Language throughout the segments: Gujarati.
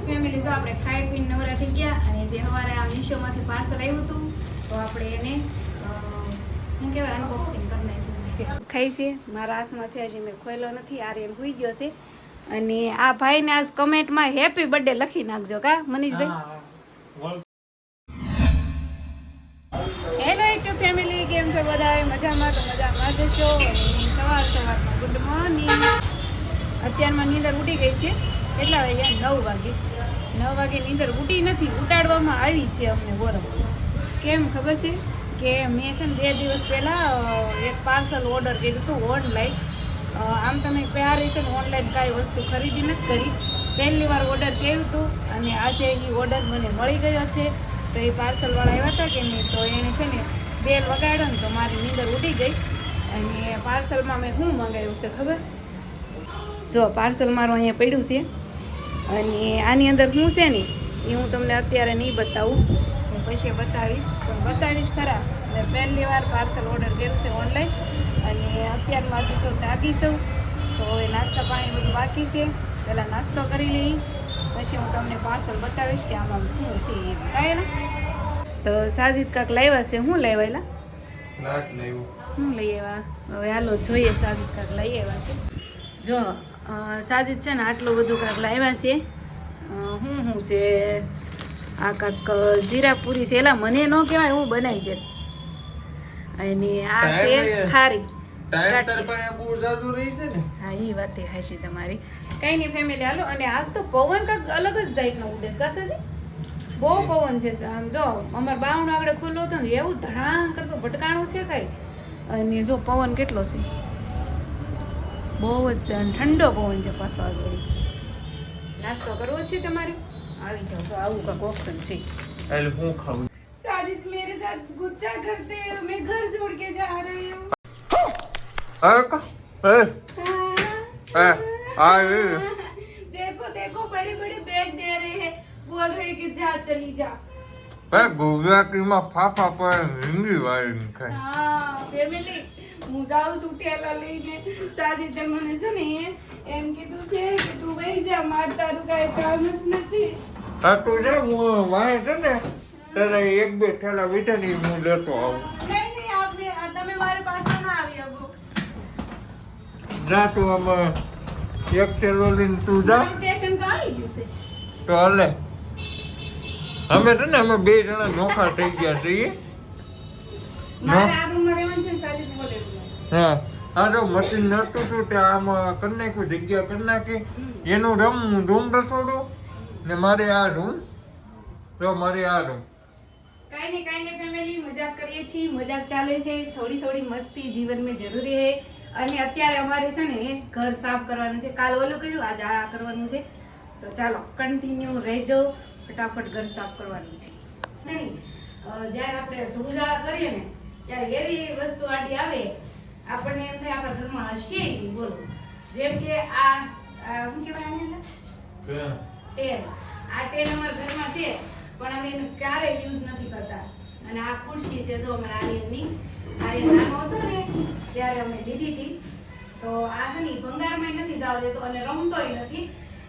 ફેમિલી જો આપણે ખાઈ પીને નવરા થઈ ગયા અને જે સવારે આ મીશોમાંથી પાર્સલ આવ્યું હતું તો આપણે એને શું કહેવાય અનબોક્સિંગ કરી નાખ્યું છે. ખાઈ છે મારા હાથમાં છે હજી મેં ખોલ્યો નથી. આર્યન હોઈ ગયો છે અને આ ભાઈને આજ કમેન્ટમાં હેપી બર્થડે લખી નાખજો કા મનીષભાઈ. હેલો યુટ્યુબ ફેમિલી, કેમ છો બધા? મજામાં તો મજામાં જ છો. સવારમાં ગુડ મોર્નિંગ. અત્યારમાં નીંદર ઉડી ગઈ છે. કેટલા વાગ્યા? 9 વાગે નીંદર ઉડી નથી, ઉટાડવામાં આવી છે અમને. બરોબર કેમ ખબર છે કે મેં છે ને 2 દિવસ પહેલાં એક પાર્સલ ઓર્ડર કર્યું હતું ઓનલાઈન. આમ તમે ક્યારે છે ને ઓનલાઈન કાંઈ વસ્તુ ખરીદી નથી કરી, પહેલી વાર ઓર્ડર કર્યું હતું અને આજે એ ઓર્ડર મને મળી ગયો છે. તો એ પાર્સલવાળા આવ્યા હતા કે નહીં, તો એણે છે ને બેલ વગાડ્યો ને તો મારી નીંદર ઉડી ગઈ. અને પાર્સલમાં મેં શું મંગાવ્યું છે ખબર? જો પાર્સલ મારું અહીંયા પડ્યું છે અને આની અંદર શું છે ને એ હું તમને અત્યારે નહીં બતાવું, હું પછી બતાવીશ. પણ બતાવીશ ખરા. એટલે પહેલી વાર પાર્સલ ઓર્ડર કર્યું છે ઓનલાઈન અને અત્યારમાં જો જાગી છું તો હવે નાસ્તા પાણી બધું બાકી છે. પહેલાં નાસ્તો કરી લઈ પછી હું તમને પાર્સલ બતાવીશ કે આમાં શું છે. કાંઈ ને તો સાજીદ કાંક લાવ્યા છે. શું લાવેલા? શું લઈ આવ્યા? હવે હાલો જોઈએ સાજીદ કાંક લઈ આવ્યા છે. જો સાજીદ છે ને આટલું બધું કાંક લાવ્યા છે. શું છે આ? કાંક જીરાપુરી છે. એલા મને ન કહેવાય, હું બનાવી દે. અને આ છે ખારી. હા એ વાત હાશી તમારી. કઈ નહીં ફેમિલી હાલો. અને આજ તો પવન કાંક અલગ જ જાતનો ઉડે છે. કાશે છે બહુ પવન છે. આમ જો અમારા બાવણ આગળ ખુલ્લો હતો ને એવું ધડાંગ કરતો ભટકાણું છે કઈ. અને જો પવન કેટલો છે, બહુ જ ઠંડો પવન છે પાછો. આગળ નાસ્તો કરવો છે તમારે? આવી જાઓ. તો આવું કાંક ઓપ્શન છે. હું ખાઉં? साजिद मेरे साथ गुस्सा करते हैं, मैं घर छोड़ के जा रही हूँ. देखो देखो बड़े बड़े बैग दे रहे हैं, बोल रहे कि जा चली जा. ગુજરાતીમાં ફાફા પર હિન્દી વાળી ખાય. હા ફેમિલી, હું જાઉં છું ઠેલા લઈને. સાજીદે મને છે ને એમ કીધું છે કે તું વહી જા, માર તારું કાંઈ કામ જ નથી. હા તું જા, હું વાય છે ને ત્યારે 1-2 ઠેલા વીટાની હું લેતો આવું. નહીં આપને તમે મારે પાછા ના આવી શકો. જા તું આમાં એક ઠેલો લઈને તું જા. સ્ટેશન તો આવી ગયું છે. તો હાલે અમે છે ને અમે 2 જણા નોખા થઈ ગયા છીએ. મારે આ રૂમમાં રહેવાનું છે ને. સાજીદ બોલે છે. હા આ જો મશીન નતું તું ત્યાં આમાં કરી નાખ્યું, જગ્યા કરી નાખી. એનું રૂમ રસોડું ને મારે આ રૂમ. તો મારે આ રૂમ. કાંઈ નહીં ફેમિલી, મજાક કરીએ છીએ, મજાક ચાલે છે. થોડી થોડી મસ્તી જીવન में જરૂરી है. અને અત્યારે અમારે છે ને ઘર સાફ કરવાનું છે. કાલ ઓલું કર્યું, આજે આ કરવાનું છે. તો ચાલો કન્ટિન્યુ રહેજો. ફટાફટ ઘર સાફ કરવાનું છે. જ્યારે આપણે ધૂળા કરીએ ને ત્યારે એવી વસ્તુ આડી આવે આપણને એમ થાય આપણા ઘરમાં હશે નહીં. બોલો જેમ કે આ શું કહેવાય ટેલ. આ ટેલ અમારા ઘરમાં છે પણ અમે એને ક્યારેય યુઝ નથી કરતા. અને આ ખુરશી છે જો અમારા આર્યનની. આર્યન નાનો હતો ને ત્યારે અમે લીધી હતી. તો આ છે ને ભંગારમાં નથી જવા દેતો અને રમતોય નથી.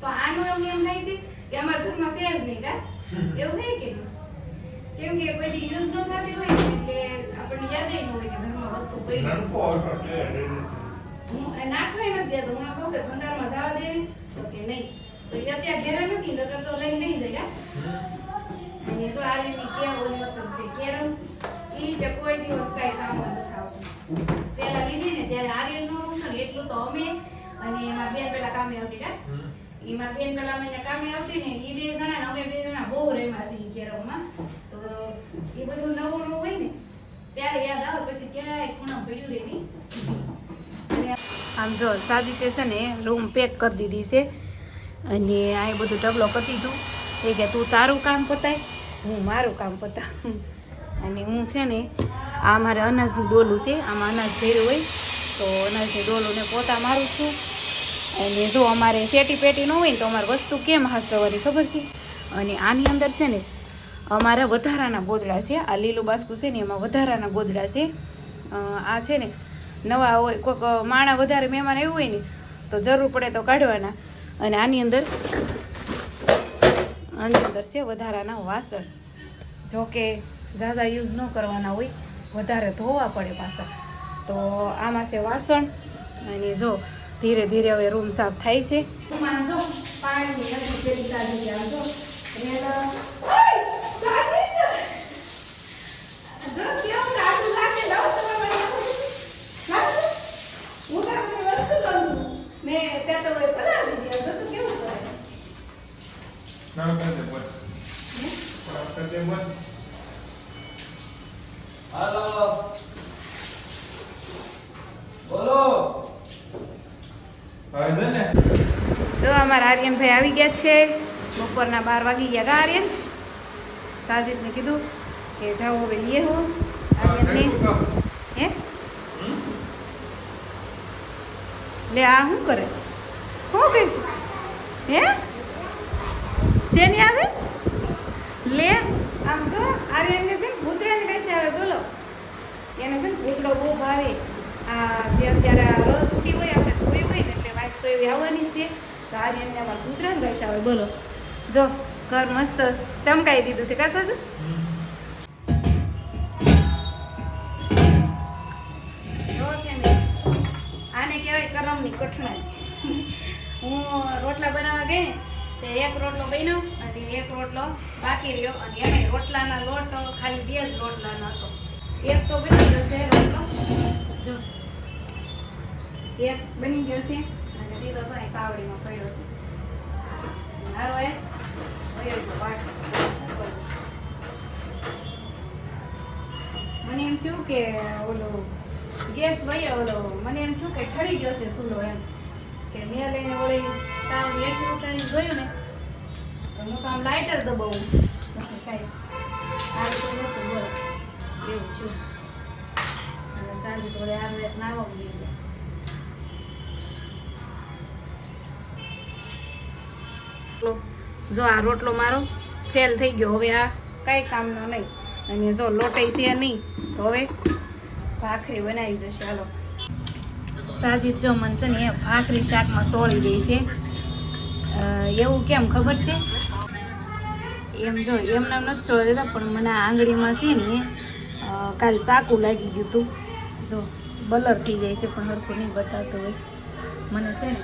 તો આનું એમ થાય છે કે અમારા ઘરમાં છે જ નહીં. કા એવું થાય કે કેમ કે કોઈ યુઝ ન થતી હોય એટલે આપણને યાદ ન હોય કે ઘરમાં વસ્તુ પડી હું નાખવાય નથી દેતો. હું કહું કે ભંગારમાં જવા દે તો કે નહીં. તો અત્યારે ઘેરે નથી નકર તો લઈને નહીં જાય. અને જો આર્યનની કેમ ઓલી વખત છે કેરમ, ઈ તે કોઈ દિવસ કાંઈ કામ નથી આવતું. પેલા લીધી ને ત્યારે આર્યન નો રૂમ ને એટલું તો અમે અને એમાં બેન પેલા કામે આવતી. કા એમાં બેન પેલા અમે કામે આવતી ને ઈ 2 જણા ને અમે 2 જણા બહુ રેમા છીએ કેરમમાં. તો એ બધું નવું હોય ને ત્યારે યાદ આવે. પછી ક્યાંય ખૂણા પડ્યું રે નહીં. આમ જો સાજીદે છે ને રૂમ પેક કરી દીધી છે અને આ બધું ઢગલો કરી દીધું. એ કે તું તારું કામ પતાય, હું મારું કામ પતાવું. અને હું છે ને આ મારે અનાજનું ડોલું છે, આમાં અનાજ ભર્યું હોય તો અનાજની ડોલુંને પોતા મારું છું. અને જો અમારે સેટી પેટી ન હોય ને તો અમારે વસ્તુ કેમ હાસવાની ખબર છે. અને આની અંદર છે ને અમારે વધારાના ગોદડા છે. આ લીલું બાસ્કું છે ને એમાં વધારાના ગોદડા છે. આ છે ને નવા હોય, કોઈક માણા વધારે મહેમાન એવું હોય ને તો જરૂર પડે તો કાઢવાના. અને આની અંદર આની અંદર છે વધારાના વાસણ, જો કે ઝાઝા યુઝ ન કરવાના હોય, વધારે ધોવા પડે પાછા. તો આમાં છે વાસણ અને જો ધીરે ધીરે હવે રૂમ સાફ થાય છે. જો અમારા આર્યનભાઈ આવી ગયા છે. બપોરના 12 વાગી ગયા કા આર્યન? સાજીદને કીધું કે જાઓ હવે લઈએ હો આર્યનને. હે લે આ શું કરે? શું કહીશું? હે શેની આવે? લે આમ જો આર્યનને છે ને ભૂતરાની બેસે આવે. બોલો એને છે ને ભૂતડો બહુ ભાવે. આ જે અત્યારે રસ ઉઠી હોય આપણે ધોઈ હોય ને એટલે વાઇસ તો એવી આવવાની છે. તો આર્યનને અમારે ભૂતરાની બેસે આવે. બોલો જો ઘર મસ્ત ચમકાઈ દીધું છે. કા સાજુ? આને કહેવાય કરમની કઠણાઈ. હું રોટલા બનાવવા ગઈ ને તે એક રોટલો બન્યો અને એક રોટલો બાકી રહ્યો, અને એમાં રોટલાના લોટ ખાલી 2 જ રોટલાનો હતો. એક તો બની ગયો છે રોટલો, જો એક બની ગયો છે અને બીજો છે તાવડીમાં પડ્યો છે. મારો એ મને એમ થયું કે ઓલો ગેસ વયો ઓલો મને એમ થયું કે ઠરી ગયો છે સૂલો, એમ કે મેં લઈને ઓલી તાવડી એટલી ઉતારી જોયું ને તો હું તો આમ લાઇટર દબાવું કાંઈ આ તો નહોતું. બોલો એવું થયું. અને સાંજે થોડે આ એક નાવા મળી ગયા. જો આ રોટલો મારો ફેલ થઈ ગયો. હવે આ કાંઈ કામનો નહીં. અને જો લોટાઈ છે નહીં તો હવે ભાખરી બનાવી જશે. હાલો સાજીદ જો મન છે ને એ ભાખરી શાકમાં સોળી દે છે. એવું કેમ ખબર છે? એમ જો એમને નથી છોડી દેતા, પણ મને આ આંગળીમાં છે ને કાલ ચાકુ લાગી ગયું હતું. જો બલર થઈ જાય છે પણ હરખું નહીં બતાવતું હોય. મને છે ને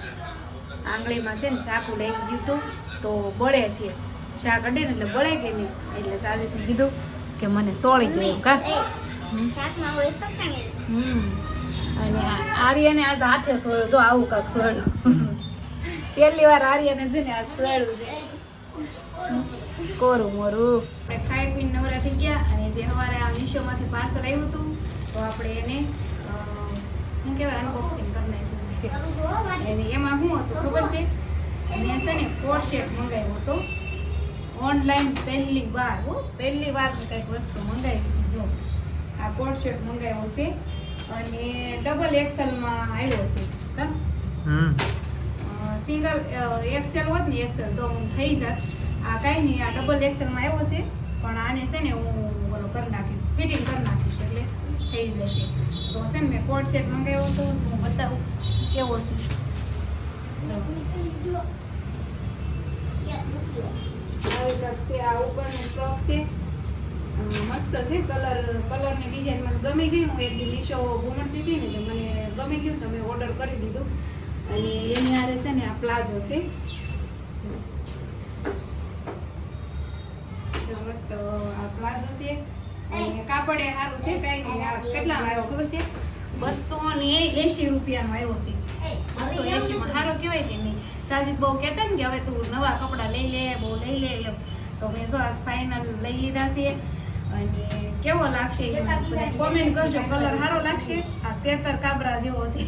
આંગળીમાં છે ને ચાકુ લાગી ગયું હતું તો બળે છે. શાક અડે ને એટલે બળે કે નહીં, એટલે સાજીદે કીધું કે મને સોળી દો એમ. કા અને આર્યને આજ હાથે સોળ્યો. જો આવું કાંક સોળ્યું. પહેલી વાર આર્યને છે ને આજ સોળ્યું છે. કોરું મોરું ખાઈ પીને નવરા થઈ ગયા. અને જે સવારે આ મીશોમાંથી પાર્સલ આવ્યું હતું તો આપણે એને શું કહેવાય અનબોક્સિંગ કરી નાખ્યું છે. અને એમાં શું હતું ખબર છે? મેં છે ને કોટ સેટ મંગાવ્યો હતો ઓનલાઈન. પહેલી વાર કંઈક વસ્તુ મંગાવી. જો આ કોટ સેટ મંગાવ્યો છે અને ડબલ એક્સેલમાં આવ્યો છે. સિંગલ એક્સેલ હોત ને એક્સેલ તો હું થઈ જાત. આ કાંઈ નહીં, આ ડબલ એક્સેલમાં આવ્યો છે પણ આને છે ને હું ઓલો કરી નાખીશ, ફિટિંગ કરી નાખીશ એટલે થઈ જશે. તો છે ને મેં કોટ સેટ મંગાવ્યો હતો. હું બતાવું કેવો છે. આવી કાંક છે. આ ઉપરનું ફ્રોક છે, મસ્ત છે. કલરની ડિઝાઇન મને ગમી ગઈ. હું એક મીશો ઘૂમટતી હતી ને તો મને ગમી ગયું તો મેં ઓર્ડર કરી દીધું. અને એની આરે છે ને આ પ્લાઝો છે. જો મસ્ત આ પ્લાઝો છે અને કાપડે સારું છે. કાંઈ નહીં. આ કેટલાનો આવ્યો ખબર છે? 280 રૂપિયાનો આવ્યો છે. 280 માં સારો કહેવાય કે નહીં? સાજીદ બહુ કહેતા ને કે હવે તું નવા કપડાં લઈ લે, બહુ લઈ લે એમ. તો મેં જો આ ફાઇનલ લઈ લીધા છે. અને કેવો લાગશે એ બધા કોમેન્ટ કરજો. કલર સારો લાગશે. આ 13 કાબરા જેવો છે.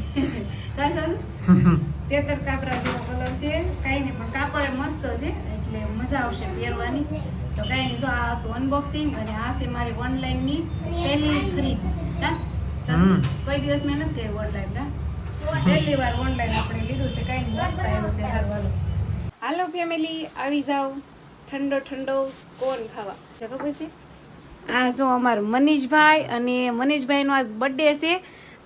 કાં સારું 13 કાબરા જેવો કલર છે. કાંઈ નહીં પણ કાપડ મસ્ત છે એટલે મજા આવશે પહેરવાની. તો કાંઈ નહીં. જો આ હતું અનબોક્સિંગ અને આ છે મારી ઓનલાઈનની પહેલી ખરીદી. કોઈ દિવસ મેં નથી કહ્યું ઓનલાઈન. પહેલી વાર ઓનલાઈન આપણે લીધું છે. કાંઈ નહીં મસ્ત આવ્યું છે. હારવાનું. હાલો ફેમિલી આવી જાઓ ઠંડો ઠંડો કોન ખાવા. ખબર છે આ જો અમારા મનીષભાઈ અને મનીષભાઈનો આજ બર્થડે છે.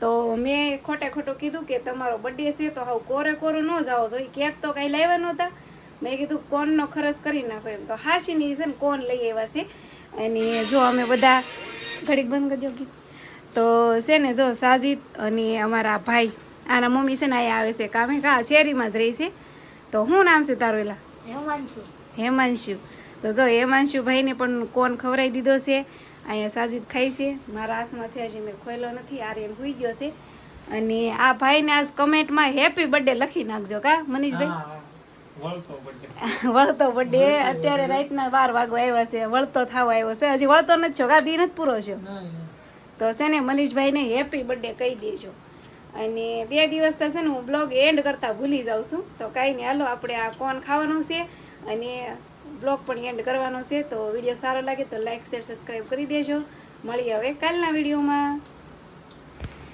તો મેં ખોટે ખોટું કીધું કે તમારો બર્થડે છે તો હવે કોરે કોરો ન જાઓ જોઈએ. કેક તો કાંઈ લાવ્યા નહોતા મેં કીધું કોનનો ખરસ કરી નાખો એમ તો હાશીની છે ને કોન લઈ આવ્યા છે. અને જો અમે બધા ઘડીક બંધ કરજો ગીત. તો છે ને જો સાજીદ અને અમારા ભાઈ આના મમ્મી છે ને અહીંયા આવે છે કામે શેરીમાં જ રહી છે. તો શું નામ છે તારું? એલા હેમાંશુ. તો જો હેમાંશુ ભાઈને પણ કોન ખવડાવી દીધો છે. અહીંયા સાજીદ ખાઈ છે. મારા હાથમાં છે હજી મેં ખોલ્યો નથી. આર્યન હોઈ ગયો છે. અને આ ભાઈને આજ કમેન્ટમાં હેપી બર્થડે લખી નાખજો કા મનીષભાઈ. વળતો બર્થડે અત્યારે રાતના 12 વાગવા આવ્યા છે. વળતો થવા આવ્યો છે. હજી વળતો નથી છો કા દી નથી પૂરો છે. તો છે ને મનીષભાઈને હેપી બર્થડે કહી દેજો. અને 2 દિવસ તો છે ને હું બ્લોગ એન્ડ કરતા ભૂલી જાઉં છું. તો કાંઈ નહીં, હાલો આપણે આ કોન ખાવાનું છે અને બ્લોગ પણ એન્ડ કરવાનો છે. તો વિડીયો સારો લાગે તો લાઈક શેર સબસ્ક્રાઈબ કરી દેજો. મળીએ હવે કાલના વિડીયોમાં.